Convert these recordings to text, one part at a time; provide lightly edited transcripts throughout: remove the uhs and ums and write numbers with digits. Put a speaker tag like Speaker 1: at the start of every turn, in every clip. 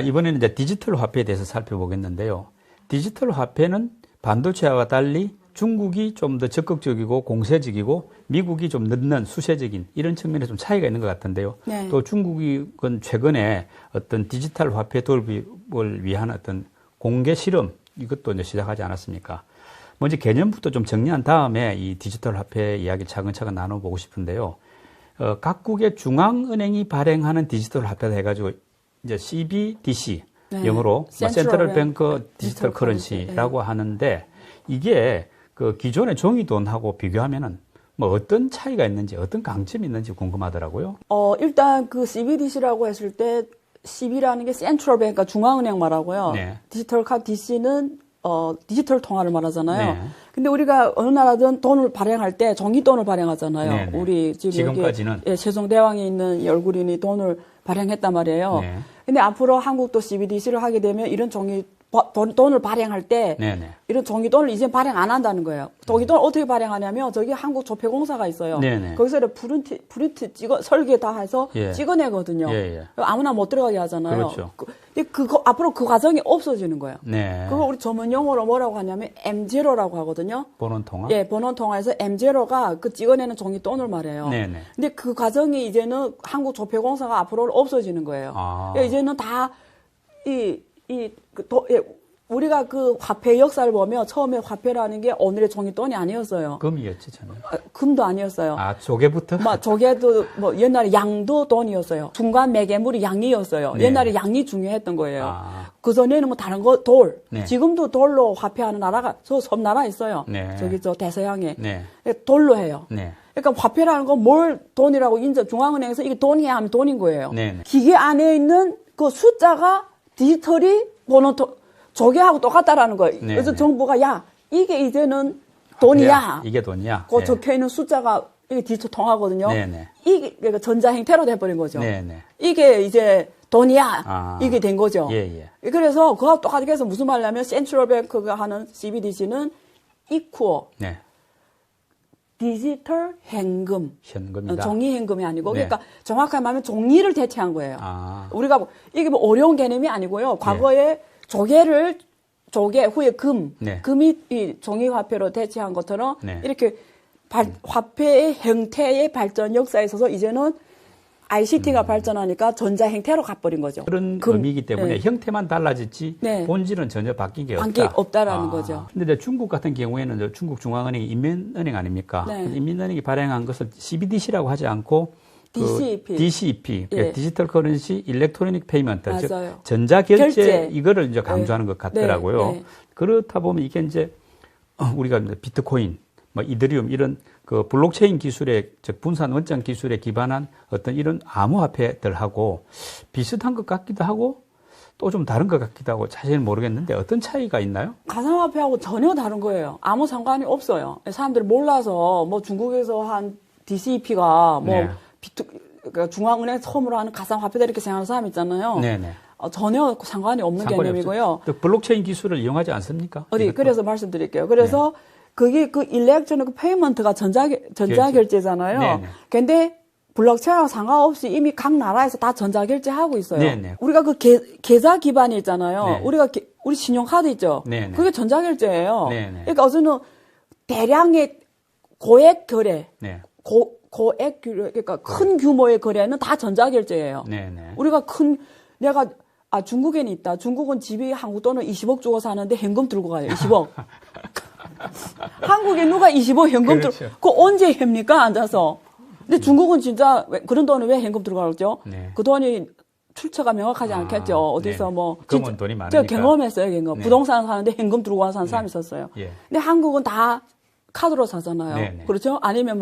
Speaker 1: 이번에는 이제 디지털 화폐에 대해서 살펴보겠는데요. 디지털 화폐는 반도체와 달리 중국이 좀 더 적극적이고 공세적이고 미국이 좀 늦는 수세적인 이런 측면에 좀 차이가 있는 것 같은데요.
Speaker 2: 네.
Speaker 1: 또 중국은 최근에 어떤 디지털 화폐 도입을 위한 어떤 공개 실험 이것도 이제 시작하지 않았습니까? 먼저 개념부터 좀 정리한 다음에 이 디지털 화폐 이야기 차근차근 나눠보고 싶은데요. 각국의 중앙은행이 발행하는 디지털 화폐다 해가지고 이제 CBDC
Speaker 2: 네.
Speaker 1: 영어로 센트럴 뱅크 디지털
Speaker 2: 디지털
Speaker 1: 커런시라고 하는데 이게 그 기존의 종이돈하고 비교하면은 뭐 어떤 차이가 있는지 어떤 강점이 있는지 궁금하더라고요.
Speaker 2: 일단 그 CBDC라고 했을 때 CB라는 게 센트럴 뱅크, 그러니까 중앙은행 말하고요.
Speaker 1: 네.
Speaker 2: 디지털 카드 DC는 디지털 통화를 말하잖아요.
Speaker 1: 네.
Speaker 2: 근데 우리가 어느 나라든 돈을 발행할 때 종이돈을 발행하잖아요.
Speaker 1: 네, 네.
Speaker 2: 우리
Speaker 1: 지금까지는
Speaker 2: 여기 세종대왕이 있는 이 얼굴인이 돈을 발행했단 말이에요.
Speaker 1: 네.
Speaker 2: 근데 앞으로 한국도 CBDC를 하게 되면 이런 돈을 발행할 때
Speaker 1: 네네.
Speaker 2: 이런 종이돈을 이제 발행 안 한다는 거예요. 종이돈을 어떻게 발행하냐면 저기 한국조폐공사가 있어요.
Speaker 1: 네네.
Speaker 2: 거기서 프린트 설계 다 해서
Speaker 1: 예.
Speaker 2: 찍어내거든요.
Speaker 1: 예.
Speaker 2: 아무나 못 들어가게 하잖아요.
Speaker 1: 그렇죠.
Speaker 2: 앞으로 그 과정이 없어지는 거예요.
Speaker 1: 네.
Speaker 2: 그거 우리 전문 용어로 뭐라고 하냐면 M0라고 하거든요.
Speaker 1: 번원 통화?
Speaker 2: 예, 번원 통화에서 M0가 그 찍어내는 종이돈을 말해요.
Speaker 1: 네네.
Speaker 2: 근데 그 과정이 이제는 한국조폐공사가 앞으로 없어지는 거예요. 그러니까 이제는 다 우리가 그 화폐 역사를 보면 처음에 화폐라는 게 오늘의 종이돈이 아니었어요.
Speaker 1: 금이었지, 저는.
Speaker 2: 금도 아니었어요.
Speaker 1: 조개부터?
Speaker 2: 조개도 옛날에 양도 돈이었어요. 중간 매개물이 양이었어요.
Speaker 1: 네.
Speaker 2: 옛날에 양이 중요했던 거예요. 그 전에는 뭐 다른 거 돌.
Speaker 1: 네.
Speaker 2: 지금도 돌로 화폐하는 나라가 저 섬나라 있어요.
Speaker 1: 네.
Speaker 2: 저기 저 대서양에.
Speaker 1: 네.
Speaker 2: 돌로 해요.
Speaker 1: 네.
Speaker 2: 그러니까 화폐라는 건 뭘 돈이라고 중앙은행에서 이게 돈이야 하면 돈인 거예요.
Speaker 1: 네.
Speaker 2: 기계 안에 있는 그 숫자가 디지털이 조개하고 똑같다라는 거예요.
Speaker 1: 네.
Speaker 2: 그래서 정부가 이게 이제는 돈이야.
Speaker 1: 이게 돈이야.
Speaker 2: 그 적혀 있는 숫자가 이게 디지털 통화거든요.
Speaker 1: 네네.
Speaker 2: 이게 그러니까 전자 형태로 돼버린 거죠.
Speaker 1: 네네.
Speaker 2: 이게 이제 돈이야. 이게 된 거죠.
Speaker 1: 예.
Speaker 2: 그래서 그거 똑같게 해서 무슨 말이냐면 센트럴 뱅크가 하는 CBDC는 이쿠어.
Speaker 1: 네.
Speaker 2: 디지털 현금.
Speaker 1: 현금이다.
Speaker 2: 종이 현금이 아니고
Speaker 1: 네.
Speaker 2: 그러니까 정확하게 말하면 종이를 대체한 거예요. 우리가 이게 뭐 어려운 개념이 아니고요. 과거에 조개 후에 금이 이 종이 화폐로 대체한 것처럼 이렇게 화폐의 형태의 발전 역사에 있어서 이제는 ICT가 발전하니까 전자 형태로 가버린 거죠.
Speaker 1: 그런 의미이기 때문에 형태만 달라졌지
Speaker 2: 네.
Speaker 1: 본질은 전혀 바뀐 게
Speaker 2: 바뀐 게
Speaker 1: 없다.
Speaker 2: 없다라는 거죠.
Speaker 1: 근데 이제 중국 같은 경우에는 중국 중앙은행이 인민은행 아닙니까?
Speaker 2: 네.
Speaker 1: 인민은행이 발행한 것을 CBDC라고 하지 않고 DCEP,
Speaker 2: 예.
Speaker 1: 디지털 커런시 일렉트로닉 페이먼트, 즉
Speaker 2: 맞아요.
Speaker 1: 전자결제 이거를 이제 강조하는 것 같더라고요.
Speaker 2: 네.
Speaker 1: 그렇다 보면 이게 이제 우리가 비트코인, 뭐 이더리움 이런 그 블록체인 기술의 즉 분산 원장 기술에 기반한 어떤 이런 암호화폐들하고 비슷한 것 같기도 하고 또 좀 다른 것 같기도 하고 자세히는 모르겠는데 어떤 차이가 있나요?
Speaker 2: 가상화폐하고 전혀 다른 거예요. 아무 상관이 없어요. 사람들이 몰라서 뭐 중국에서 한 DCEP가 그러니까 중앙은행 처음으로 하는 가상화폐다 이렇게 생각하는 사람 있잖아요.
Speaker 1: 네네.
Speaker 2: 전혀 상관이 없는 개념이고요.
Speaker 1: 또 블록체인 기술을 이용하지 않습니까?
Speaker 2: 그래서 말씀드릴게요. 그래서 그게 그 일렉트로닉 페이먼트가 전자결제잖아요.
Speaker 1: 네네.
Speaker 2: 근데 블록체인하고 상관없이 이미 각 나라에서 다 전자결제하고 있어요.
Speaker 1: 네네.
Speaker 2: 우리가 그 계좌 기반이 있잖아요.
Speaker 1: 네.
Speaker 2: 우리 신용카드 있죠.
Speaker 1: 네네.
Speaker 2: 그게 전자결제예요.
Speaker 1: 네네.
Speaker 2: 그러니까 어제는 대량의 고액 거래,
Speaker 1: 네.
Speaker 2: 고액 거래, 그러니까 큰 규모의 거래는 다 전자결제예요.
Speaker 1: 네네.
Speaker 2: 우리가 중국에는 있다. 중국은 집이 한국 돈을 20억 주고 사는데 현금 들고 가요. 20억. 한국에 누가 20억 현금
Speaker 1: 그렇죠.
Speaker 2: 그거 언제 합니까? 앉아서. 근데 중국은 진짜 그런 돈을 왜 현금 들고 가죠?
Speaker 1: 네.
Speaker 2: 그 돈이 출처가 명확하지 않겠죠. 어디서
Speaker 1: 네.
Speaker 2: 뭐.
Speaker 1: 금은 돈이 많으니까.
Speaker 2: 제가 경험했어요. 경험.
Speaker 1: 네.
Speaker 2: 부동산 사는데 현금 들고 가서 사는 사람이 있었어요.
Speaker 1: 예.
Speaker 2: 근데 한국은 다 카드로 사잖아요.
Speaker 1: 네네.
Speaker 2: 그렇죠? 아니면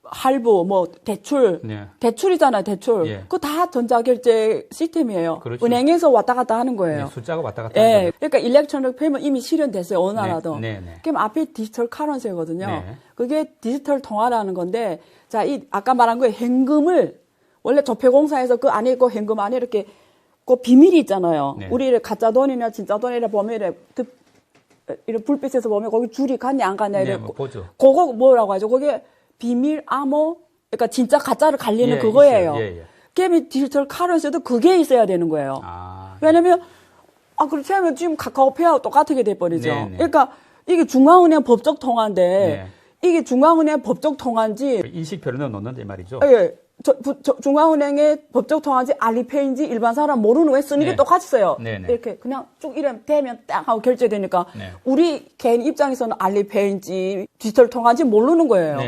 Speaker 2: 할부, 대출.
Speaker 1: 네.
Speaker 2: 대출이잖아요, 대출.
Speaker 1: 예.
Speaker 2: 그거 다 전자결제 시스템이에요.
Speaker 1: 그렇죠.
Speaker 2: 은행에서 왔다 갔다 하는 거예요.
Speaker 1: 네, 숫자가 왔다 갔다 하는 거죠.
Speaker 2: 그러니까 일렉트로닉 페이먼트 이미 실현됐어요, 어느 나라도.
Speaker 1: 네.
Speaker 2: 그럼 앞에 디지털 카런시거든요.
Speaker 1: 네.
Speaker 2: 그게 디지털 통화라는 건데, 자, 아까 말한 거에 현금을, 원래 조폐공사에서 그 안에 있고 현금 안에 이렇게, 그 비밀이 있잖아요.
Speaker 1: 네.
Speaker 2: 우리 가짜 돈이나 진짜 돈이라 보면 이런 불빛에서 보면 거기 줄이 갔냐, 안 갔냐,
Speaker 1: 네, 보죠.
Speaker 2: 그거 뭐라고 하죠? 그게 비밀 암호, 그러니까 진짜 가짜를 갈리는
Speaker 1: 예,
Speaker 2: 그거예요.
Speaker 1: 있어요. 예.
Speaker 2: 게임이 디지털 커런시도 그게 있어야 되는 거예요. 왜냐면 그렇지 않으면 지금 카카오페이하고 똑같게 돼버리죠. 네네. 그러니까 이게 중앙은행 법적 통화인데 네. 이게 중앙은행 법적 통화인지
Speaker 1: 인식표를 넣는데 말이죠.
Speaker 2: 예. 중앙은행의 법적 통화인지 알리페이인지 일반 사람 모르는 왜 쓰는 게 똑같이 써요. 네네. 이렇게 그냥 쭉 이러면 되면 딱 하고 결제되니까 우리 개인 입장에서는 알리페이인지 디지털 통화인지 모르는 거예요.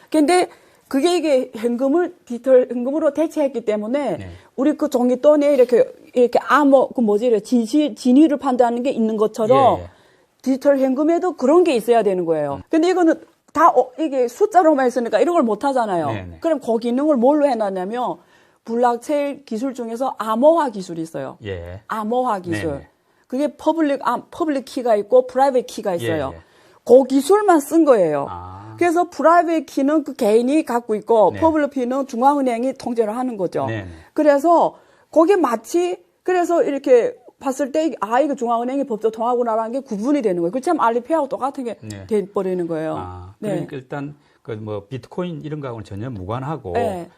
Speaker 2: 근데 그게 이게 현금을 디지털 현금으로 대체했기 때문에 우리 그 종이돈에 이렇게 진위를 판단하는 게 있는 것처럼 디지털 현금에도 그런 게 있어야 되는 거예요. 근데 이거는 이게 숫자로만 있으니까 이런 걸 못 하잖아요. 그럼 그 기능을 뭘로 해놨냐면, 블록체인 기술 중에서 암호화 기술이 있어요. 암호화 기술. 그게 퍼블릭 키가 있고, 프라이빗 키가 있어요. 그 기술만 쓴 거예요. 그래서 프라이빗 키는 그 개인이 갖고 있고, 퍼블릭 키는 중앙은행이 통제를 하는 거죠. 그래서, 거기에 그래서 이렇게 봤을 때, 이거 중앙은행이 법적 통화구나라는 게 구분이 되는 거예요. 그렇지 않으면 알리페이하고 똑같은 게 돼버리는 거예요.
Speaker 1: 그러니까 일단, 비트코인 이런 거하고는 전혀 무관하고,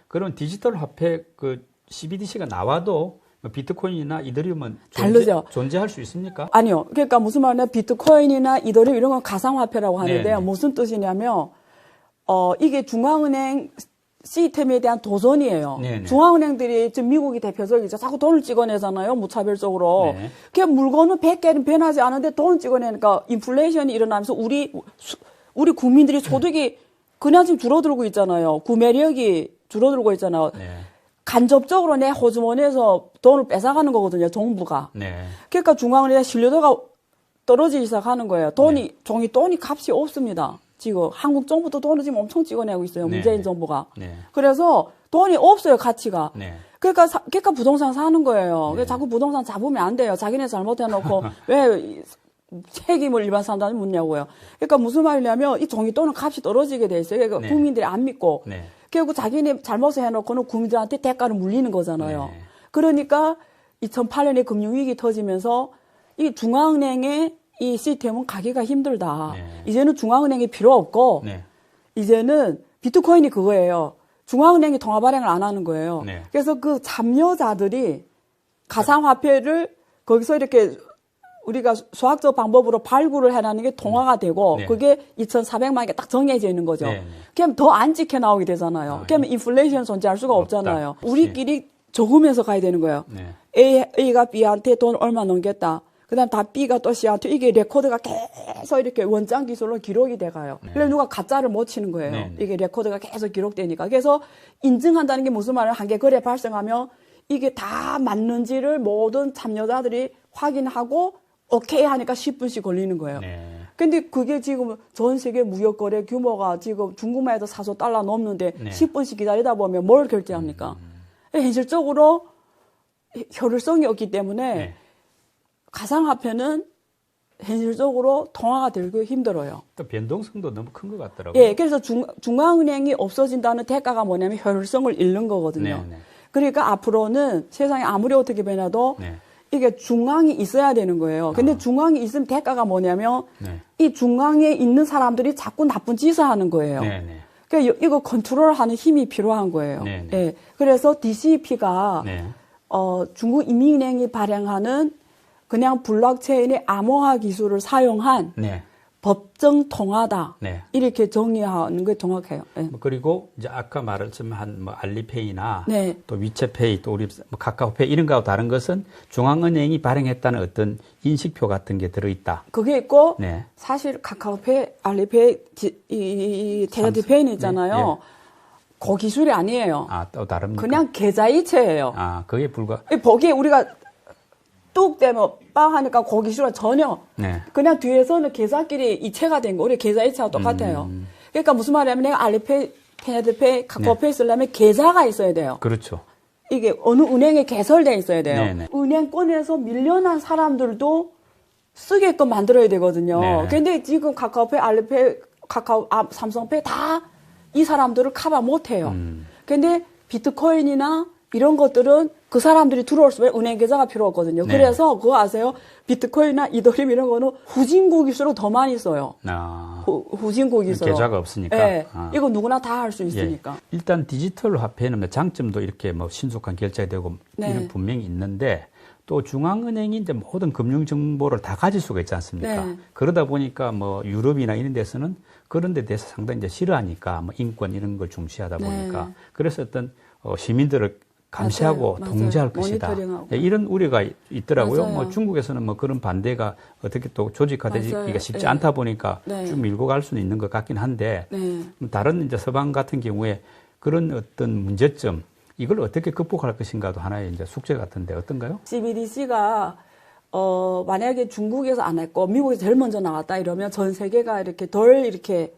Speaker 1: 그런 디지털 화폐, CBDC가 나와도, 비트코인이나 이더리움은 존재할 수 있습니까?
Speaker 2: 아니요. 그러니까 무슨 말이냐, 비트코인이나 이더리움 이런 건 가상화폐라고 하는데요. 무슨 뜻이냐면, 이게 중앙은행, 시스템에 대한 도전이에요. 중앙은행들이 지금 미국이 대표적이죠. 자꾸 돈을 찍어내잖아요. 무차별적으로. 그냥 물건은 100개는 변하지 않은데 돈 찍어내니까 인플레이션이 일어나면서 우리 국민들이 소득이 그냥 지금 줄어들고 있잖아요. 구매력이 줄어들고 있잖아요. 간접적으로 내 호주머니에서 돈을 뺏어가는 거거든요. 정부가. 그러니까 중앙은행의 신뢰도가 떨어지기 시작하는 거예요. 종이돈이 값이 없습니다. 지금 한국 정부도 돈을 지금 엄청 찍어내고 있어요. 문재인 정부가. 그래서 돈이 없어요, 가치가. 그러니까 부동산 사는 거예요. 그래서 자꾸 부동산 잡으면 안 돼요. 자기네 잘못해놓고 왜 책임을 일반 사람들한테 묻냐고요. 그러니까 무슨 말이냐면 이 종이돈은 값이 떨어지게 돼 있어요. 그러니까 국민들이 안 믿고 결국 자기네 잘못을 해놓고는 국민들한테 대가를 물리는 거잖아요. 그러니까 2008년에 금융위기 터지면서 이 중앙은행의 이 시스템은 가기가 힘들다. 이제는 중앙은행이 필요 없고, 이제는 비트코인이 그거예요. 중앙은행이 통화 발행을 안 하는 거예요. 그래서 그 참여자들이 가상화폐를 거기서 이렇게 우리가 수학적 방법으로 발굴을 해내는 게 통화가 되고, 그게 2,400만 개 딱 정해져 있는 거죠. 그럼 더 안 찍혀 나오게 되잖아요. 그러면 인플레이션 존재할 수가 없잖아요. 우리끼리 적으면서 가야 되는 거예요. A가 B한테 돈 얼마 넘겼다. 그 다음 다 B가 또 C한테 이게 레코드가 계속 이렇게 원장 기술로 기록이 돼가요. 그래서 누가 가짜를 못 치는 거예요. 이게 레코드가 계속 기록되니까. 그래서 인증한다는 게 무슨 말이야. 한 개 거래 발생하면 이게 다 맞는지를 모든 참여자들이 확인하고 오케이 하니까 10분씩 걸리는 거예요. 근데 그게 지금 전 세계 무역 거래 규모가 지금 중국만 해도 4조 달러 넘는데 10분씩 기다리다 보면 뭘 결제합니까? 현실적으로 효율성이 없기 때문에 가상화폐는 현실적으로 통화가 되기 힘들어요.
Speaker 1: 또 변동성도 너무 큰 것 같더라고요.
Speaker 2: 예, 그래서 중앙은행이 없어진다는 대가가 뭐냐면 효율성을 잃는 거거든요. 그러니까 앞으로는 세상이 아무리 어떻게 변해도 이게 중앙이 있어야 되는 거예요. 근데 중앙이 있으면 대가가 뭐냐면 이 중앙에 있는 사람들이 자꾸 나쁜 짓을 하는 거예요. 그러니까 이거 컨트롤하는 힘이 필요한 거예요. 예, 그래서 DCP가 중국 인민은행이 발행하는 그냥 블록체인의 암호화 기술을 사용한 법정 통화다. 이렇게 정의하는 게 정확해요.
Speaker 1: 그리고 이제 아까 말했지만 알리페이나 또 위챗페이 또 우리 카카오페이 이런 거하고 다른 것은 중앙은행이 발행했다는 어떤 인식표 같은 게 들어있다.
Speaker 2: 그게 있고 사실 카카오페이, 알리페이, 테레디페이는 있잖아요. 그 기술이 아니에요.
Speaker 1: 또 다릅니까?
Speaker 2: 그냥 계좌이체예요.
Speaker 1: 그게 불과.
Speaker 2: 거기에 우리가 뚝 되면 빵 하니까 그 기술은 전혀 그냥 뒤에서는 계좌끼리 이체가 된 거. 우리 계좌이체하고 똑같아요. 그러니까 무슨 말이냐면 내가 알리페이, 테레디페이, 카카오페이 쓰려면 계좌가 있어야 돼요.
Speaker 1: 그렇죠.
Speaker 2: 이게 어느 은행에 개설돼 있어야 돼요. 은행권에서 밀려난 사람들도 쓰게끔 만들어야 되거든요. 근데 지금 카카오페이, 알리페이, 삼성페이 다 이 사람들을 커버 못 해요. 근데 비트코인이나 이런 것들은 그 사람들이 들어올 수 있는 은행 계좌가 필요 없거든요. 네. 그래서 그거 아세요? 비트코인이나 이더리움 이런 거는 후진국일수록 더 많이 써요. 후진국일수록.
Speaker 1: 계좌가 없으니까.
Speaker 2: 네. 이거 누구나 다 할 수 있으니까.
Speaker 1: 예. 일단 디지털 화폐는 장점도 이렇게 뭐 신속한 결제가 되고 네. 이런 분명히 있는데 또 중앙은행이 이제 모든 금융 정보를 다 가질 수가 있지 않습니까? 네. 그러다 보니까 뭐 유럽이나 이런 데서는 그런 데 대해서 상당히 이제 싫어하니까 뭐 인권 이런 걸 중시하다 보니까 네. 그래서 어떤 시민들을 감시하고 맞아요. 통제할 것이다. 네, 이런 우려가 있더라고요. 맞아요. 뭐 중국에서는 뭐 그런 반대가 어떻게 또 조직화되기가 쉽지 네. 않다 보니까 네. 좀 밀고 갈 수는 있는 것 같긴 한데 네. 다른 이제 서방 같은 경우에 그런 어떤 문제점 이걸 어떻게 극복할 것인가도 하나의 이제 숙제 같은데 어떤가요?
Speaker 2: CBDC가 만약에 중국에서 안 했고 미국에서 제일 먼저 나왔다 이러면 전 세계가 이렇게 덜 이렇게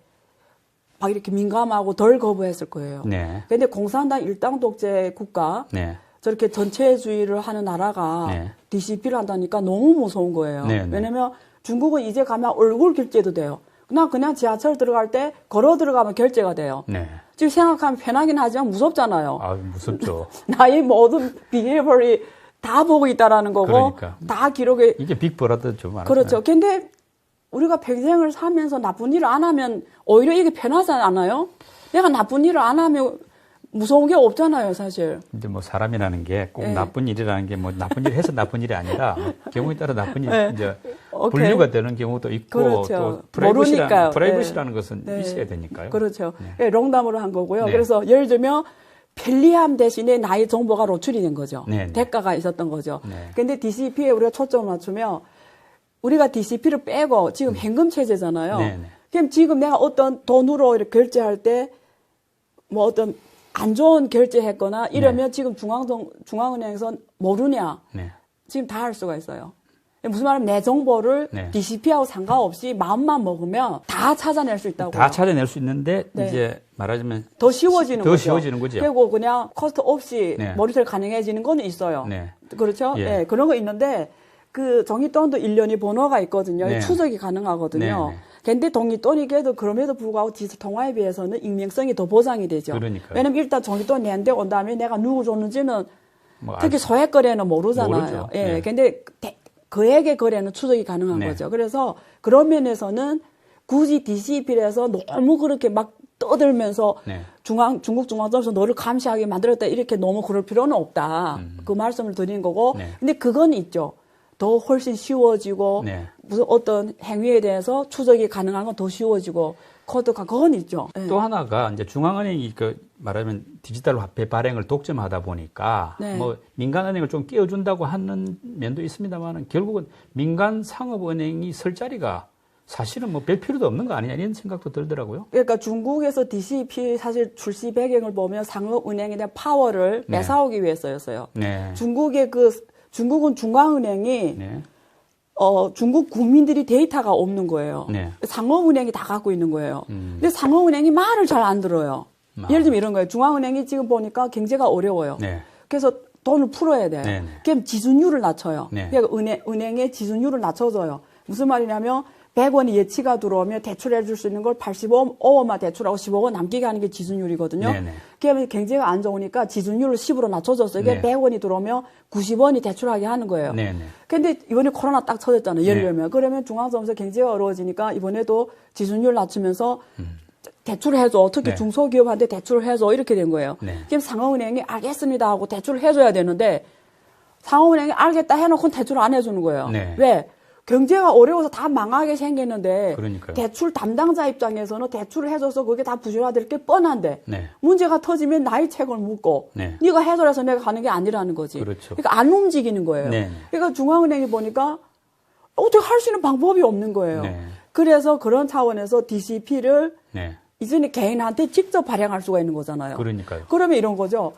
Speaker 2: 막 이렇게 민감하고 덜 거부했을 거예요. 네. 근데 공산당 일당 독재 국가 네. 저렇게 전체주의를 하는 나라가 네. DCP를 한다니까 너무 무서운 거예요. 네, 네. 왜냐면 중국은 이제 가면 얼굴 결제도 돼요. 그냥 지하철 들어갈 때 걸어 들어가면 결제가 돼요. 네. 지금 생각하면 편하긴 하지만 무섭잖아요.
Speaker 1: 아, 무섭죠.
Speaker 2: 나의 모든 비헤이버리 다 보고 있다라는 거고 그러니까. 다 기록에
Speaker 1: 이게 빅브라더 좀 알아요.
Speaker 2: 그렇죠. 근데 우리가 평생을 살면서 나쁜 일을 안 하면 오히려 이게 편하지 않아요? 내가 나쁜 일을 안 하면 무서운 게 없잖아요, 사실.
Speaker 1: 근데 뭐 사람이라는 게 꼭 네. 나쁜 일이라는 게 뭐 나쁜 일 해서 나쁜 일이 아니라 경우에 따라 나쁜 일 네. 이제 분류가 되는 경우도 있고
Speaker 2: 그렇죠.
Speaker 1: 또 프라이버시라는 것은 네. 있어야 되니까요.
Speaker 2: 그렇죠. 네. 롱담으로 한 거고요. 네. 그래서 예를 들면 편리함 대신에 나의 정보가 노출이 된 거죠. 네. 대가가 있었던 거죠. 네. 근데 DCP에 우리가 초점을 맞추면 우리가 DCP를 빼고 지금 현금 체제잖아요. 네. 그럼 지금 내가 어떤 돈으로 이렇게 결제할 때 뭐 어떤 안 좋은 결제했거나 이러면 네. 지금 중앙은행에서 모르냐. 네. 지금 다 할 수가 있어요. 무슨 말이냐면 내 정보를 네. DCP하고 상관없이 마음만 먹으면 다 찾아낼 수 있다고요.
Speaker 1: 다 찾아낼 수 있는데 네. 이제 말하자면
Speaker 2: 더 쉬워지는 거죠.
Speaker 1: 쉬워지는 거죠.
Speaker 2: 그리고 그냥 코스트 없이 네. 모니터 가능해지는 건 있어요. 네. 그렇죠? 예. 네. 그런 거 있는데 그 종이돈도 1년이 번호가 있거든요. 네. 추적이 가능하거든요. 네. 근데 종이돈이게도 그럼에도 불구하고 디지털 통화에 비해서는 익명성이 더 보장이 되죠.
Speaker 1: 그러니까요.
Speaker 2: 왜냐면 일단 종이돈 내한테 온 다음에 내가 누구 줬는지는 뭐 특히 소액 거래는 모르잖아요.
Speaker 1: 모르죠.
Speaker 2: 예. 네. 근데 그에게 거래는 추적이 가능한
Speaker 1: 네.
Speaker 2: 거죠. 그래서 그런 면에서는 굳이 DCP에서 너무 그렇게 막 떠들면서 네. 중국 중앙정부에서 너를 감시하게 만들었다 이렇게 너무 그럴 필요는 없다. 그 말씀을 드리는 거고. 네. 근데 그건 있죠. 더 훨씬 쉬워지고 네. 무슨 어떤 행위에 대해서 추적이 가능한 건 더 쉬워지고 코드가 그건 있죠. 네.
Speaker 1: 또 하나가 이제 중앙은행이 말하면 디지털 화폐 발행을 독점하다 보니까 네. 뭐 민간은행을 좀 끼워준다고 하는 면도 있습니다만 결국은 민간 상업은행이 설 자리가 사실은 뭐 별 필요도 없는 거 아니냐 이런 생각도 들더라고요.
Speaker 2: 그러니까 중국에서 DCP 사실 출시 배경을 보면 상업은행에 대한 파워를
Speaker 1: 네.
Speaker 2: 매사오기 위해서였어요.
Speaker 1: 네.
Speaker 2: 중국은 중앙은행이 네. 중국 국민들이 데이터가 없는 거예요. 네. 상업은행이 다 갖고 있는 거예요. 근데 상업은행이 말을 잘 안 들어요. 예를 들면 이런 거예요. 중앙은행이 지금 보니까 경제가 어려워요. 네. 그래서 돈을 풀어야 돼요. 네. 그럼 지준율을 낮춰요. 네. 그러니까 은행의 지준율을 낮춰줘요. 무슨 말이냐면 100원이 예치가 들어오면 대출해 줄 수 있는 걸 85원만 대출하고 15원 남기게 하는 게 지준율이거든요. 그러면 경제가 안 좋으니까 지준율을 10으로 낮춰줬어요. 이게 100원이 들어오면 90원이 대출하게 하는 거예요. 그런데 이번에 코로나 딱 터졌잖아요. 예를 들면. 그러면 중앙정부에서 경제가 어려워지니까 이번에도 지준율 낮추면서 대출해줘. 특히 중소기업한테 대출해줘. 이렇게 된 거예요. 그럼 상업은행이 알겠습니다 하고 대출을 해줘야 되는데 상업은행이 알겠다 해놓고 대출을 안 해주는 거예요. 왜? 경제가 어려워서 다 망하게 생겼는데 그러니까요. 대출 담당자 입장에서는 대출을 해줘서 그게 다 부실화될 게 뻔한데 문제가 터지면 나의 책을 묻고 네가 해줘서 내가 가는 게 아니라는 거지.
Speaker 1: 그렇죠.
Speaker 2: 그러니까 안 움직이는 거예요. 그러니까 중앙은행이 보니까 어떻게 할 수 있는 방법이 없는 거예요. 그래서 그런 차원에서 DCP를 이제는 개인한테 직접 발행할 수가 있는 거잖아요.
Speaker 1: 그러니까요.
Speaker 2: 그러면 이런 거죠.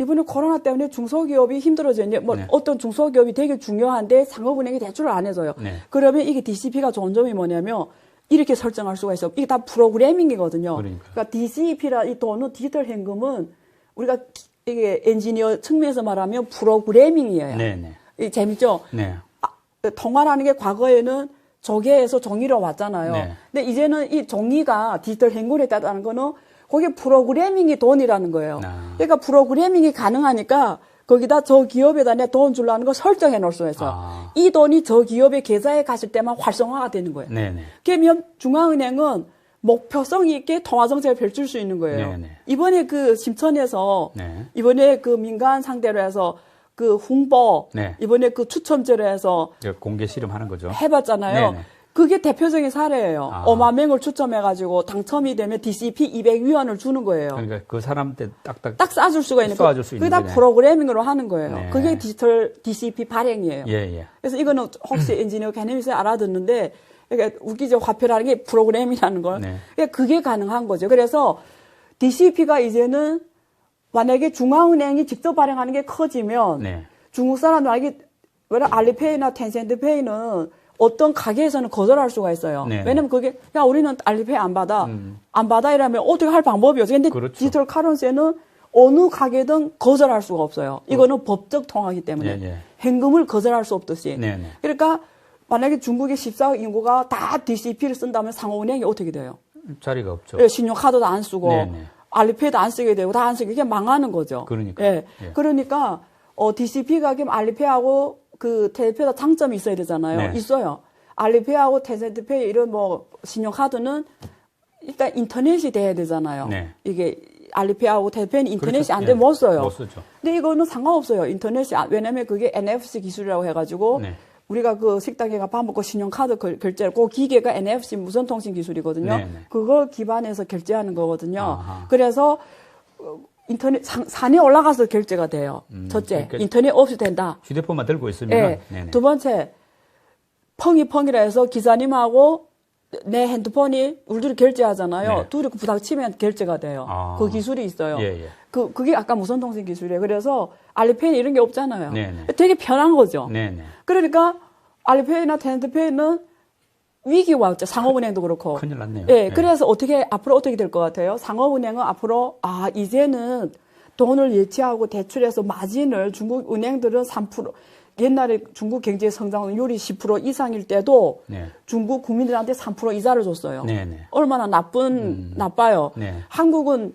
Speaker 2: 이번에 코로나 때문에 중소기업이 힘들어졌는데, 어떤 중소기업이 되게 중요한데 상업은행이 대출을 안 해줘요. 그러면 이게 DCP가 좋은 점이 뭐냐면, 이렇게 설정할 수가 있어요. 이게 다 프로그래밍이거든요. 그러니까 DCP라 이 돈은 디지털 현금은 우리가 이게 엔지니어 측면에서 말하면 프로그래밍이에요. 재밌죠? 통화라는 게 과거에는 조개에서 종이로 왔잖아요. 근데 이제는 이 종이가 디지털 현금에 따르는 거는 그게 프로그래밍이 돈이라는 거예요. 그러니까 프로그래밍이 가능하니까 거기다 저 기업에다 내 돈 주려는 거 설정해 놓을 수 있어요. 이 돈이 저 기업의 계좌에 갔을 때만 활성화가 되는 거예요. 그러면 중앙은행은 목표성 있게 통화정책을 펼칠 수 있는 거예요. 이번에 그 심천에서 이번에 그 민간 상대로 해서 그 홍보 이번에 그 추첨제로 해서
Speaker 1: 공개 실험하는 거죠.
Speaker 2: 해봤잖아요. 그게 대표적인 사례예요. 5만 명을 추첨해가지고 당첨이 되면 DCP 200위안을 주는 거예요.
Speaker 1: 그러니까 그 사람한테 딱
Speaker 2: 쏴줄 수가 있는 거예요. 그게 다 프로그래밍으로 하는 거예요. 그게 디지털 DCP 발행이에요. 그래서 이거는 혹시 엔지니어 개념에서 알아듣는데 그러니까 웃기죠. 화폐라는 게 프로그래밍이라는 걸. 그러니까 그게 가능한 거죠. 그래서 DCP가 이제는 만약에 중앙은행이 직접 발행하는 게 커지면 중국 사람들에게 알리페이나 텐센트페이는 어떤 가게에서는 거절할 수가 있어요. 왜냐면 그게 야 우리는 알리페이 안 받아. 안 받아 이러면 어떻게 할 방법이 없어요. 근데 그렇죠. 디지털 카런시는 어느 가게든 거절할 수가 없어요. 이거는 법적 통화이기 때문에 현금을 거절할 수 없듯이. 그러니까 만약에 중국의 14억 인구가 다 DCP를 쓴다면 상호은행이 어떻게 돼요?
Speaker 1: 자리가 없죠.
Speaker 2: 신용카드도 안 쓰고 알리페이도 안 쓰게 되고 다 안 쓰게 이게 망하는 거죠.
Speaker 1: 그러니까.
Speaker 2: 그러니까 DCP가 그럼 알리페이하고 그 텐센트페이가 장점이 있어야 되잖아요. 있어요. 알리페이하고 텐센트페이 이런 뭐 신용카드는 일단 인터넷이 돼야 되잖아요. 이게 알리페이하고 텐센트페이는 인터넷이
Speaker 1: 그렇죠.
Speaker 2: 안 되면 못 써요.
Speaker 1: 못 쓰죠.
Speaker 2: 근데 이거는 상관없어요. 인터넷이 왜냐면 그게 NFC 기술이라고 해가지고 우리가 그 식당에 가 밥 먹고 신용카드 결제를 그 기계가 NFC 무선통신 기술이거든요. 그걸 기반해서 결제하는 거거든요. 그래서 인터넷 산에 올라가서 결제가 돼요. 첫째, 그러니까 인터넷 없이 된다.
Speaker 1: 휴대폰만 들고 있으면.
Speaker 2: 두 번째, 펑이펑이라 해서 기사님하고 내 핸드폰이 우리들이 결제하잖아요. 둘이 부닥치면 결제가 돼요. 그 기술이 있어요. 그게 아까 무선통신 기술이에요. 그래서 알리페이 이런 게 없잖아요. 되게 편한 거죠. 그러니까 알리페이나 텐센트페이는 위기가 왔죠. 상업은행도 그렇고.
Speaker 1: 큰일 났네요.
Speaker 2: 그래서 앞으로 어떻게 될 것 같아요? 상업은행은 앞으로, 이제는 돈을 예치하고 대출해서 마진을 중국 은행들은 3%, 옛날에 중국 경제 성장률이 10% 이상일 때도 중국 국민들한테 3% 이자를 줬어요. 얼마나 나빠요. 한국은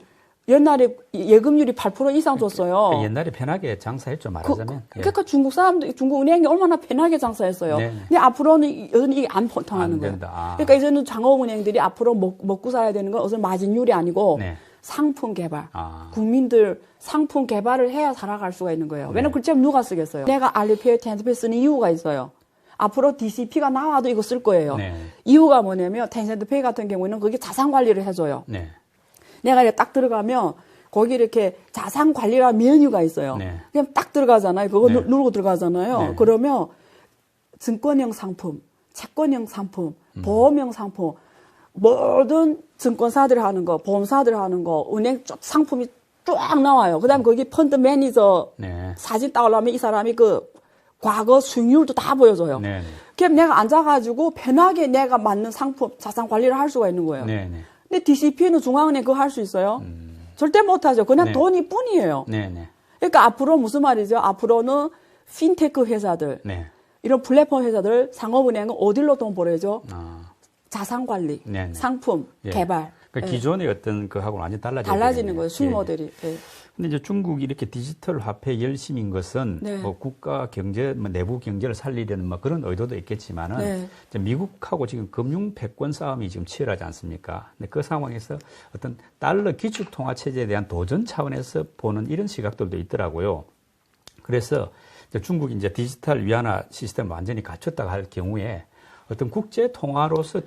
Speaker 2: 옛날에 예금률이 8% 이상 줬어요.
Speaker 1: 옛날에 편하게 장사했죠, 말하자면.
Speaker 2: 그러니까 중국 사람들, 중국 은행이 얼마나 편하게 장사했어요. 근데 앞으로는 여전히 이게 안 통하는 거예요. 그러니까 이제는 상업은행들이 앞으로 먹고 살아야 되는 건 어서 마진율이 아니고 상품 개발. 국민들 상품 개발을 해야 살아갈 수가 있는 거예요. 왜냐면 그렇지 않으면 누가 쓰겠어요. 내가 알리페이, 텐센트페이 쓰는 이유가 있어요. 앞으로 DCP가 나와도 이거 쓸 거예요. 이유가 뭐냐면 텐센트페이 같은 경우는 그게 자산 관리를 해줘요. 내가 이렇게 딱 들어가면 거기 이렇게 자산 관리라는 메뉴가 있어요. 그냥 딱 들어가잖아요. 그거 누르고 들어가잖아요. 그러면 증권형 상품, 채권형 상품, 보험형 상품, 모든 증권사들이 하는 거, 보험사들이 하는 거, 은행 상품이 쫙 나와요. 그 다음에 거기 펀드 매니저 사진 딱 올라오면 이 사람이 그 과거 수익률도 다 보여줘요. 그럼 내가 앉아가지고 편하게 내가 맞는 상품, 자산 관리를 할 수가 있는 거예요. 근데 DCP는 중앙은행 그거 할 수 있어요? 절대 못하죠. 그냥 돈이 뿐이에요. 그러니까 앞으로 무슨 말이죠? 앞으로는 핀테크 회사들, 이런 플랫폼 회사들, 상업은행은 어디로 돈 벌어야죠? 자산 관리, 상품, 개발.
Speaker 1: 그러니까 기존의 어떤 그하고는 완전히
Speaker 2: 달라지는 거예요. 수익 모델이.
Speaker 1: 근데 이제 중국이 이렇게 디지털 화폐 열심인 것은 뭐 국가 경제, 뭐 내부 경제를 살리려는 뭐 그런 의도도 있겠지만은 미국하고 지금 금융 패권 싸움이 지금 치열하지 않습니까? 근데 그 상황에서 어떤 달러 기축 통화 체제에 대한 도전 차원에서 보는 이런 시각들도 있더라고요. 그래서 이제 중국이 이제 디지털 위안화 시스템을 완전히 갖췄다고 할 경우에 어떤 국제 통화로서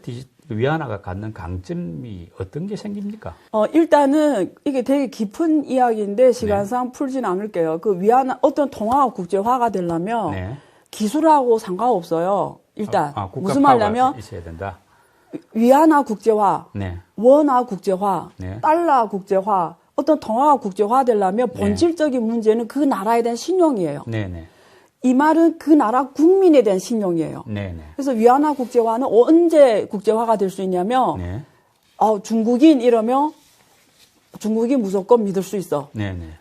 Speaker 1: 위안화가 갖는 강점이 어떤 게 생깁니까?
Speaker 2: 일단은 이게 되게 깊은 이야기인데 시간상 풀진 않을게요. 그 위안화 어떤 통화가 국제화가 되려면 기술하고 상관없어요. 일단 무슨 말이냐면
Speaker 1: 있어야 된다.
Speaker 2: 위안화 국제화, 원화 국제화, 달러 국제화, 어떤 통화가 국제화 되려면 본질적인 문제는 그 나라에 대한 신용이에요. 이 말은 그 나라 국민에 대한 신용이에요. 그래서 위안화 국제화는 언제 국제화가 될 수 있냐면 중국인 이러면 중국인 무조건 믿을 수 있어.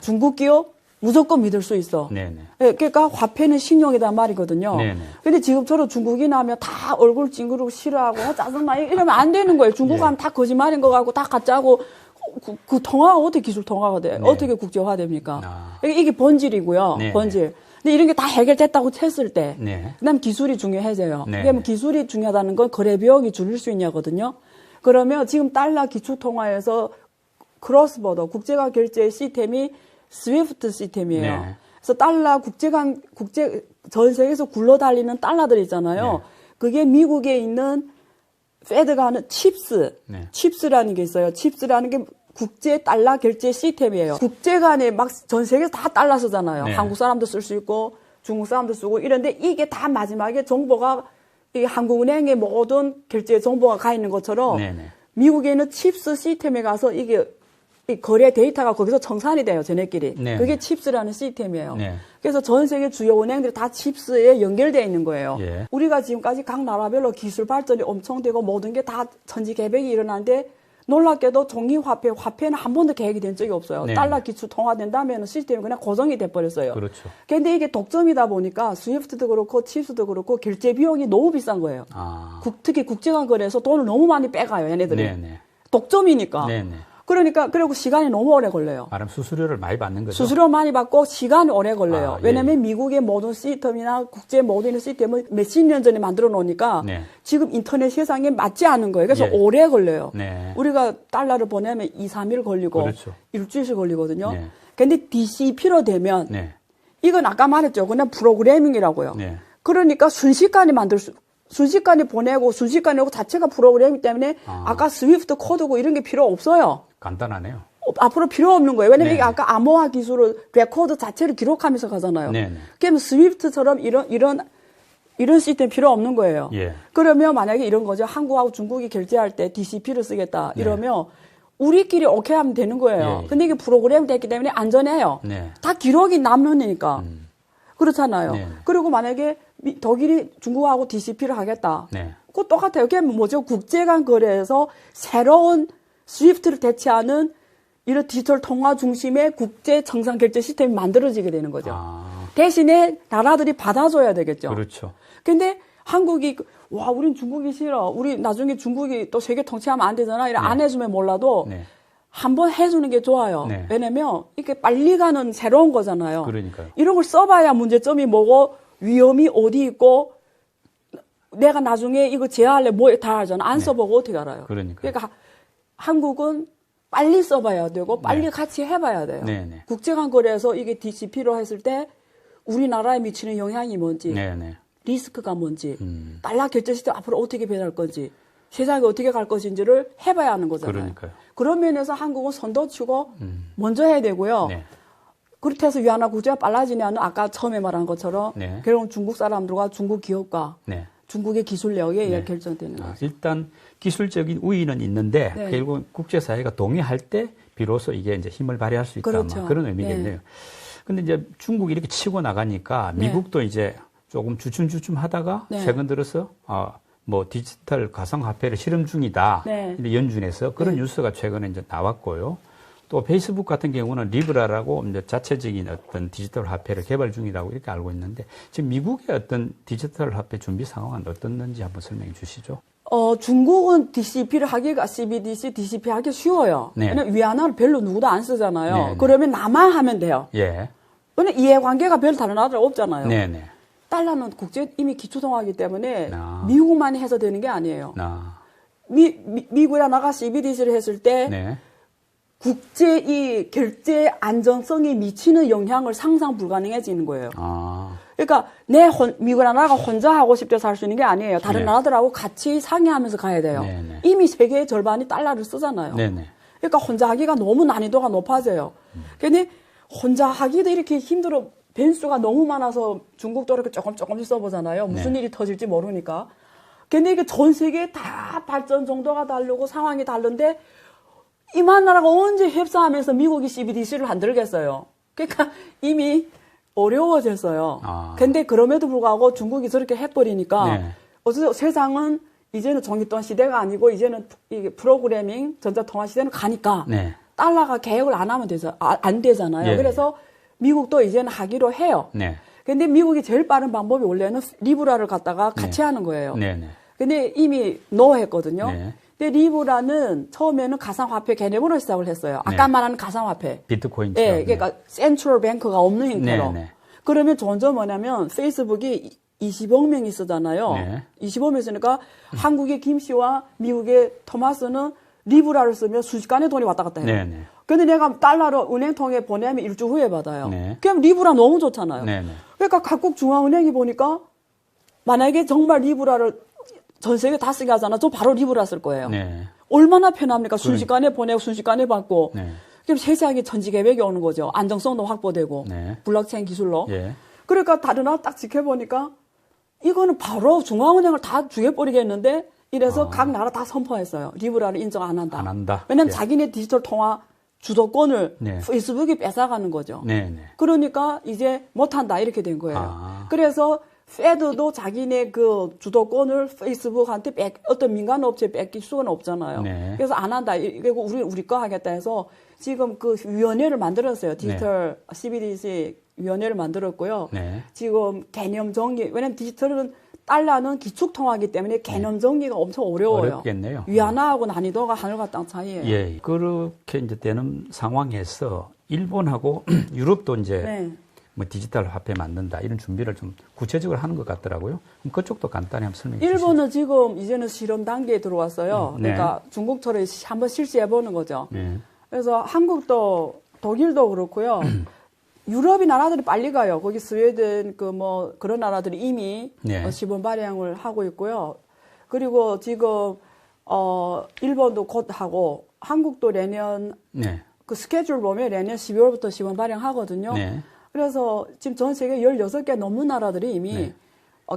Speaker 2: 중국 기업 무조건 믿을 수 있어. 그러니까 화폐는 신용이란 말이거든요. 근데 지금처럼 중국인 하면 다 얼굴 찡그리고 싫어하고 짜증나 이러면 안 되는 거예요. 중국 하면 다 거짓말인 것 같고 다 가짜고 그 통화가 어떻게 기술 통화가 돼?
Speaker 1: 네.
Speaker 2: 어떻게 국제화됩니까? 이게 본질이고요. 네. 본질. 근데 이런 게 다 해결됐다고 했을 때, 네. 그다음 기술이 중요해져요. 네. 그러면 기술이 중요하다는 건 거래 비용이 줄일 수 있냐거든요. 그러면 지금 달러 기축 통화에서 크로스보더 국제간 결제 시스템이 스위프트 시스템이에요. 네. 그래서 달러 전 세계에서 굴러다니는 달러들 있잖아요. 네. 그게 미국에 있는 페드가 하는 칩스라는 게 있어요. 칩스라는 게 국제 달러 결제 시스템이에요. 국제 간에 막 전 세계에서 다 달러 쓰잖아요. 네. 한국 사람도 쓸 수 있고 중국 사람도 쓰고 이런데 이게 다 마지막에 정보가 이 한국은행의 모든 결제 정보가 가 있는 것처럼 미국에 있는 칩스 시스템에 가서 이게 이 거래 데이터가 거기서 청산이 돼요, 쟤네끼리. 네. 그게 칩스라는 시스템이에요. 네. 그래서 전 세계 주요 은행들이 다 칩스에 연결되어 있는 거예요. 예. 우리가 지금까지 각 나라별로 기술 발전이 엄청 되고 모든 게 다 천지개벽이 일어나는데 놀랍게도 화폐는 한 번도 계획이 된 적이 없어요. 네. 달러 기축 통화된다면 시스템이 그냥 고정이 돼버렸어요. 그렇죠. 근데 이게 독점이다 보니까 스위프트도 그렇고 칩스도 그렇고 결제 비용이 너무 비싼 거예요. 특히 국제간 거래에서 돈을 너무 많이 빼가요, 얘네들이. 네네. 독점이니까. 네네. 그리고 시간이 너무 오래 걸려요.
Speaker 1: 말하면 수수료를 많이 받는 거죠.
Speaker 2: 수수료 많이 받고 시간이 오래 걸려요. 왜냐면 미국의 모든 시스템이나 국제 모든 시스템을 몇십 년 전에 만들어 놓으니까 지금 인터넷 세상에 맞지 않은 거예요. 그래서 오래 걸려요. 우리가 달러를 보내면 2, 3일 걸리고 그렇죠. 일주일씩 걸리거든요. 근데 DCP로 되면 이건 아까 말했죠. 그냥 프로그래밍이라고요. 그러니까 순식간에 순식간에 보내고 순식간에 오고 자체가 프로그램이기 때문에 아까 스위프트 코드고 이런 게 필요 없어요.
Speaker 1: 간단하네요.
Speaker 2: 앞으로 필요 없는 거예요. 왜냐면 이게 아까 암호화 기술을 레코드 자체를 기록하면서 가잖아요. 그러면 스위프트처럼 이런 시스템 필요 없는 거예요. 예. 그러면 만약에 이런 거죠. 한국하고 중국이 결제할 때 DCP를 쓰겠다. 이러면 우리끼리 오케이 하면 되는 거예요. 근데 이게 프로그램 됐기 때문에 안전해요. 다 기록이 남으니까. 그렇잖아요. 그리고 만약에 독일이 중국하고 DCP를 하겠다. 그거 똑같아요. 그게 뭐죠? 국제간 거래에서 새로운 스위프트를 대체하는 이런 디지털 통화 중심의 국제 정상 결제 시스템이 만들어지게 되는 거죠. 대신에 나라들이 받아줘야 되겠죠.
Speaker 1: 그렇죠.
Speaker 2: 근데 한국이 우린 중국이 싫어. 우리 나중에 중국이 또 세계 통치하면 안 되잖아. 이런 안 해주면 몰라도 한번 해주는 게 좋아요. 왜냐면 이게 빨리 가는 새로운 거잖아요.
Speaker 1: 그러니까요.
Speaker 2: 이런 걸 써봐야 문제점이 뭐고 위험이 어디 있고 내가 나중에 이거 제어할래 뭐 다 알잖아. 안 써보고 어떻게 알아요. 그러니까 한국은 빨리 써봐야 되고 빨리 같이 해봐야 돼요. 국제간 거래에서 이게 DCP로 했을 때 우리나라에 미치는 영향이 뭔지 리스크가 뭔지 달러 결제 시스템 앞으로 어떻게 변할 건지 세상이 어떻게 갈 것인지를 해봐야 하는 거잖아요.
Speaker 1: 그러니까요.
Speaker 2: 그런 면에서 한국은 선도치고 먼저 해야 되고요. 그렇게 해서 위안화 구조가 빨라지냐는 아까 처음에 말한 것처럼 결국은 중국 사람들과 중국 기업과 중국의 기술력에 의해 결정되는 거죠.
Speaker 1: 일단 기술적인 우위는 있는데 결국 국제사회가 동의할 때 비로소 이게 이제 힘을 발휘할 수 있다. 그렇죠. 그런 의미겠네요. 근데 이제 중국이 이렇게 치고 나가니까 미국도 이제 조금 주춤주춤 하다가 최근 들어서 뭐 디지털 가상화폐를 실험 중이다. 연준에서 그런 뉴스가 최근에 이제 나왔고요. 또 페이스북 같은 경우는 리브라라고 이제 자체적인 어떤 디지털 화폐를 개발 중이라고 이렇게 알고 있는데 지금 미국의 어떤 디지털 화폐 준비 상황은 어떻는지 한번 설명해 주시죠.
Speaker 2: 중국은 DCP를 하기가 CBDC, DCP 하기 쉬워요. 왜냐면 위안화를 별로 누구도 안 쓰잖아요. 그러면 나만 하면 돼요. 왜냐면 이해관계가 별 다른 나라들 없잖아요. 달러는 이미 기초통화이기 때문에 미국만 해서 되는 게 아니에요. 미국이랑 나가 CBDC를 했을 때 국제 이 결제 안전성이 미치는 영향을 상상 불가능해지는 거예요. 그러니까 미국이랑 나라가 혼자 하고 싶어서 할 수 있는 게 아니에요. 다른 나라들하고 같이 상의하면서 가야 돼요. 이미 세계의 절반이 달러를 쓰잖아요. 그러니까 혼자 하기가 너무 난이도가 높아져요. 근데 혼자 하기도 이렇게 힘들어. 변수가 너무 많아서 중국도 이렇게 조금씩 써보잖아요. 무슨 일이 터질지 모르니까. 근데 이게 전 세계 다 발전 정도가 다르고 상황이 다른데 이만 나라가 언제 협상하면서 미국이 CBDC를 만들겠어요. 그러니까 이미 어려워졌어요. 근데 그럼에도 불구하고 중국이 저렇게 해버리니까 어쨌든 세상은 이제는 종이돈 시대가 아니고 이제는 이게 프로그래밍 전자통화 시대는 가니까 달러가 개혁을 안 하면 안 되잖아요. 그래서 미국도 이제는 하기로 해요. 근데 미국이 제일 빠른 방법이 원래는 리브라를 갖다가 같이 하는 거예요. 근데 이미 노 했거든요. 근데 리브라는 처음에는 가상화폐 개념으로 시작을 했어요. 아까
Speaker 1: 네.
Speaker 2: 말하는 가상화폐.
Speaker 1: 비트코인처럼.
Speaker 2: 예, 그러니까 센트럴 뱅크가 없는 형태로.
Speaker 1: 네, 네.
Speaker 2: 그러면 점점 뭐냐면 페이스북이 20억 명이 쓰잖아요.
Speaker 1: 네.
Speaker 2: 20억 명이 쓰니까 한국의 김 씨와 미국의 토마스는 리브라를 쓰면 순식간에 돈이 왔다 갔다 해요.
Speaker 1: 네, 네.
Speaker 2: 근데 내가 달러로 은행통에 보내면 일주 후에 받아요.
Speaker 1: 네.
Speaker 2: 그럼 리브라 너무 좋잖아요.
Speaker 1: 네, 네.
Speaker 2: 그러니까 각국 중앙은행이 보니까 만약에 정말 리브라를 전 세계 다 쓰게 하잖아. 저 바로 리브라 쓸 거예요.
Speaker 1: 네.
Speaker 2: 얼마나 편합니까? 순식간에 보내고 순식간에 받고.
Speaker 1: 네.
Speaker 2: 그럼 세상에 전지계획이 오는 거죠. 안정성도 확보되고.
Speaker 1: 네.
Speaker 2: 블록체인 기술로.
Speaker 1: 예.
Speaker 2: 그러니까 다른 나라 딱 지켜보니까 이거는 바로 중앙은행을 다 죽여버리겠는데 이래서 각 나라 다 선포했어요. 리브라를 인정 안 한다.
Speaker 1: 안 한다.
Speaker 2: 왜냐면
Speaker 1: 예.
Speaker 2: 자기네 디지털 통화 주도권을
Speaker 1: 네.
Speaker 2: 페이스북이 뺏어가는 거죠.
Speaker 1: 네, 네.
Speaker 2: 그러니까 이제 못한다 이렇게 된 거예요.
Speaker 1: 아.
Speaker 2: 그래서 페드도 자기네 그 주도권을 페이스북한테 어떤 민간 업체에 뺏길 수는 없잖아요.
Speaker 1: 네.
Speaker 2: 그래서 안 한다. 그리고 우리 거 하겠다 해서 지금 그 위원회를 만들었어요. 디지털 CBDC 위원회를 만들었고요.
Speaker 1: 네.
Speaker 2: 지금 개념 정리, 왜냐면 디지털은 달러는 기축통화이기 때문에 개념 정리가 엄청 어려워요.
Speaker 1: 어렵겠네요.
Speaker 2: 위안화하고 난이도가 하늘과 땅 차이예요.
Speaker 1: 예. 그렇게 이제 되는 상황에서 일본하고 유럽도 이제
Speaker 2: 네.
Speaker 1: 뭐 디지털 화폐 만든다 이런 준비를 좀 구체적으로 하는 것 같더라고요. 그럼 그쪽도 간단히 한번 설명해 주시죠.
Speaker 2: 일본은 지금 이제는 실험 단계에 들어왔어요.
Speaker 1: 네.
Speaker 2: 그러니까 중국처럼 한번 실시해 보는 거죠.
Speaker 1: 네.
Speaker 2: 그래서 한국도 독일도 그렇고요. 유럽이 나라들이 빨리 가요. 거기 스웨덴 그런 나라들이 이미
Speaker 1: 네.
Speaker 2: 시범 발행을 하고 있고요. 그리고 지금 일본도 곧 하고 한국도 내년
Speaker 1: 네.
Speaker 2: 그 스케줄 보면 내년 12월부터 시범 발행하거든요.
Speaker 1: 네.
Speaker 2: 그래서 지금 전 세계 16개 넘는 나라들이 이미
Speaker 1: 네.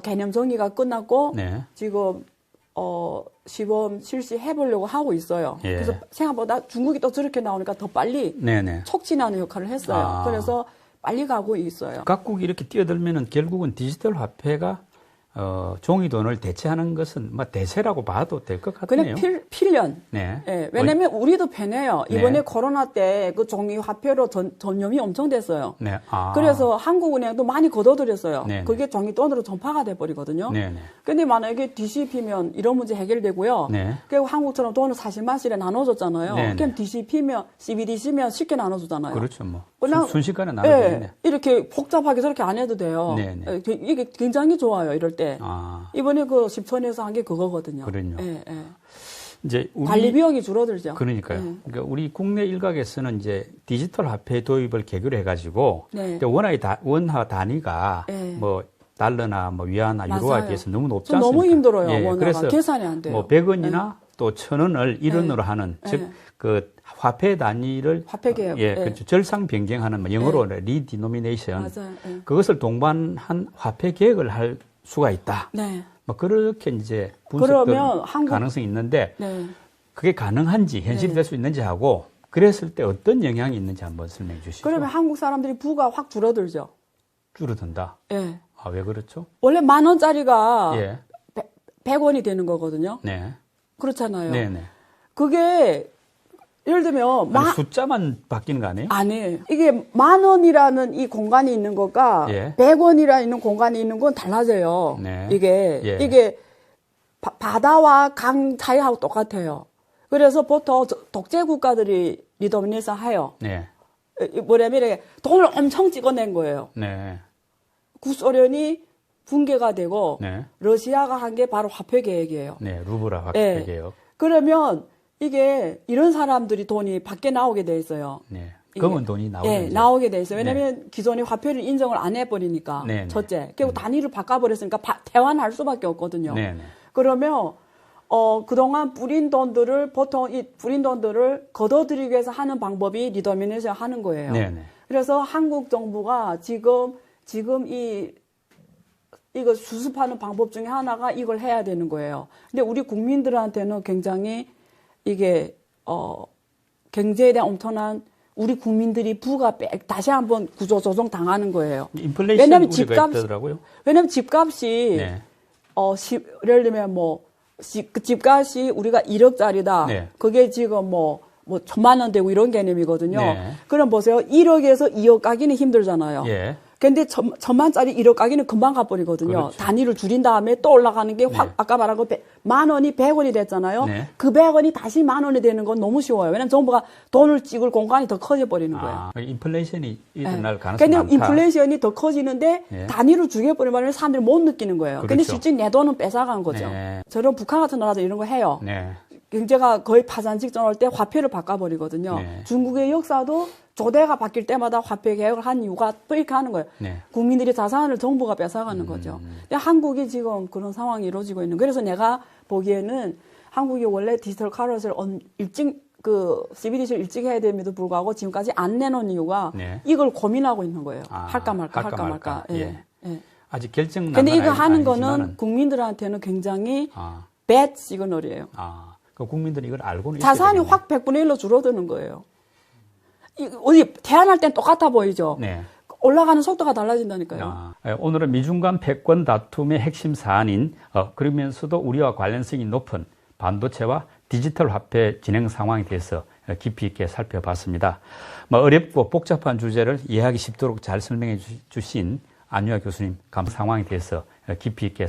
Speaker 2: 개념 정리가 끝났고
Speaker 1: 네.
Speaker 2: 지금 시범 실시해 보려고 하고 있어요.
Speaker 1: 예.
Speaker 2: 그래서 생각보다 중국이 또 저렇게 나오니까 더 빨리
Speaker 1: 네네.
Speaker 2: 촉진하는 역할을 했어요.
Speaker 1: 아.
Speaker 2: 그래서 빨리 가고 있어요.
Speaker 1: 각국이 이렇게 뛰어들면은 결국은 디지털 화폐가 종이 돈을 대체하는 것은 뭐 대세라고 봐도 될 것 같네요.
Speaker 2: 그냥 필연.
Speaker 1: 네.
Speaker 2: 예, 왜냐면 우리도 편해요.
Speaker 1: 네.
Speaker 2: 이번에 코로나 때 그 종이 화폐로 전염이 엄청 됐어요.
Speaker 1: 네. 아.
Speaker 2: 그래서 한국은행도 많이 걷어들였어요.
Speaker 1: 네.
Speaker 2: 그게 종이 돈으로 전파가 돼 버리거든요.
Speaker 1: 네. 네.
Speaker 2: 근데 만약에 DCP면 이런 문제 해결되고요.
Speaker 1: 네.
Speaker 2: 그리고 한국처럼 돈을 40만씩에 나눠줬잖아요.
Speaker 1: 네,
Speaker 2: 그럼
Speaker 1: 네.
Speaker 2: DCP면 CBDC면 쉽게 나눠주잖아요.
Speaker 1: 그렇죠. 뭐
Speaker 2: 그냥
Speaker 1: 순식간에 나눠지네.
Speaker 2: 이렇게 복잡하게 저렇게 안 해도 돼요.
Speaker 1: 네, 네.
Speaker 2: 이게 굉장히 좋아요. 이럴 때.
Speaker 1: 아.
Speaker 2: 이번에 그 10천에서 한 게 그거거든요.
Speaker 1: 그럼요.
Speaker 2: 예.
Speaker 1: 이제 우리
Speaker 2: 관리 비용이 줄어들죠.
Speaker 1: 그러니까요.
Speaker 2: 네.
Speaker 1: 그러니까 우리 국내 일각에서는 이제 디지털 화폐 도입을 계기로 해가지고
Speaker 2: 네.
Speaker 1: 워낙 원화 단위가
Speaker 2: 네.
Speaker 1: 뭐 달러나 뭐 위안화,
Speaker 2: 맞아요.
Speaker 1: 유로화에 비해서 너무 높지
Speaker 2: 좀
Speaker 1: 않습니까?
Speaker 2: 너무 힘들어요.
Speaker 1: 예,
Speaker 2: 원화가
Speaker 1: 그래서
Speaker 2: 계산이 안 돼요.
Speaker 1: 뭐 100원이나 또 1,000원을 1원으로
Speaker 2: 네.
Speaker 1: 하는
Speaker 2: 네.
Speaker 1: 즉 그 화폐 단위를
Speaker 2: 화폐 개혁.
Speaker 1: 예,
Speaker 2: 네.
Speaker 1: 그렇죠. 절상 변경하는 뭐 영어로 리디노미네이션
Speaker 2: 맞아요. 네.
Speaker 1: 그것을 동반한 화폐 개혁을 할 수가 있다.
Speaker 2: 네.
Speaker 1: 뭐 그렇게 이제 분석될 가능성이 있는데
Speaker 2: 네.
Speaker 1: 그게 가능한지 현실이 될 수 있는지 하고 그랬을 때 어떤 영향이 있는지 한번 설명해 주시죠.
Speaker 2: 그러면 한국 사람들이 부가 확 줄어들죠.
Speaker 1: 줄어든다.
Speaker 2: 예.
Speaker 1: 아, 왜 그렇죠?
Speaker 2: 원래 10,000원짜리가
Speaker 1: 예.
Speaker 2: 100원이 되는 거거든요.
Speaker 1: 네.
Speaker 2: 그렇잖아요.
Speaker 1: 네, 네.
Speaker 2: 그게 예를 들면
Speaker 1: 아니, 숫자만 바뀌는 거 아니에요?
Speaker 2: 아니 이게 10,000원이라는 이 공간이 있는 것과
Speaker 1: 예.
Speaker 2: 100원이라는 공간이 있는 건 달라져요.
Speaker 1: 네.
Speaker 2: 이게 바다와 강 차이하고 똑같아요. 그래서 보통 독재 국가들이 리더미네이션 해요.
Speaker 1: 네.
Speaker 2: 뭐냐면 이렇게 돈을 엄청 찍어낸 거예요.
Speaker 1: 네.
Speaker 2: 구소련이 붕괴가 되고
Speaker 1: 네.
Speaker 2: 러시아가 한 게 바로 화폐 개혁이에요.
Speaker 1: 네. 루브라 화폐
Speaker 2: 예.
Speaker 1: 개혁.
Speaker 2: 그러면 이게 이런 사람들이 돈이 밖에 나오게 돼 있어요.
Speaker 1: 네. 검은 돈이 나오죠.
Speaker 2: 예, 나오게 돼 있어요. 왜냐면 기존의 화폐를 인정을 안 해버리니까.
Speaker 1: 네, 네.
Speaker 2: 첫째. 그리고 단위를 바꿔버렸으니까 퇴환할 수밖에 없거든요.
Speaker 1: 네, 네.
Speaker 2: 그러면 그동안 뿌린 돈들을 보통 이 뿌린 돈들을 걷어들이기 위해서 하는 방법이 리더미네이션 하는 거예요.
Speaker 1: 네, 네.
Speaker 2: 그래서 한국 정부가 지금 이거 수습하는 방법 중에 하나가 이걸 해야 되는 거예요. 근데 우리 국민들한테는 굉장히 이게 경제에 대한 엄청난 우리 국민들이 부가 다시 한번 구조 조정 당하는 거예요.
Speaker 1: 인플레이션
Speaker 2: 왜냐면
Speaker 1: 우리가 있더라고요.
Speaker 2: 왜냐면 집값이
Speaker 1: 네.
Speaker 2: 예를 들면 그 집값이 우리가 1억짜리다.
Speaker 1: 네.
Speaker 2: 그게 지금 뭐 1,000만 원 되고 이런 개념이거든요.
Speaker 1: 네.
Speaker 2: 그럼 보세요. 1억에서 2억 가기는 힘들잖아요.
Speaker 1: 예.
Speaker 2: 근데 1,000만짜리 1억 가기는 금방 가버리거든요.
Speaker 1: 그렇죠.
Speaker 2: 단위를 줄인 다음에 또 올라가는 게 확, 아까 말한 거 10,000원이 100원이 됐잖아요. 그 100원이 다시 10,000원이 되는 건 너무 쉬워요. 왜냐면 정부가 돈을 찍을 공간이 더 커져버리는 거예요.
Speaker 1: 인플레이션이 일어날 가능성이 많다.
Speaker 2: 근데 인플레이션이 더 커지는데 단위를 죽여버리면 사람들이 못 느끼는 거예요.
Speaker 1: 그렇죠.
Speaker 2: 근데 실제 내 돈은 뺏어간 거죠. 저런 북한 같은 나라도 이런 거 해요. 경제가 거의 파산 직전 올 때 화폐를 바꿔버리거든요. 중국의 역사도 조대가 바뀔 때마다 화폐 개혁을 한 이유가 또 이렇게 하는 거예요. 국민들이 자산을 정부가 뺏어가는 거죠. 근데 한국이 지금 그런 상황이 이루어지고 있는. 그래서 내가 보기에는 한국이 원래 디지털 카롯을 일찍 CBDC를 일찍 해야 됨에도 불구하고 지금까지 안 내놓은 이유가 이걸 고민하고 있는 거예요. 할까 말까. 예.
Speaker 1: 아직 결정.
Speaker 2: 근데 이거 하는 거는 국민들한테는 굉장히 bad 시그널이에요.
Speaker 1: 그 국민들이 이걸 알고는
Speaker 2: 자산이 확 100분의 1로 줄어드는 거예요. 어디 태어날 땐 똑같아 보이죠. 올라가는 속도가 달라진다니까요.
Speaker 1: 오늘은 미중 간 패권 다툼의 핵심 사안인 그러면서도 우리와 관련성이 높은 반도체와 디지털 화폐 진행 상황에 대해서 깊이 있게 살펴봤습니다. 어렵고 복잡한 주제를 이해하기 쉽도록 잘 설명해 주신 안유아 교수님 상황에 대해서 깊이 있게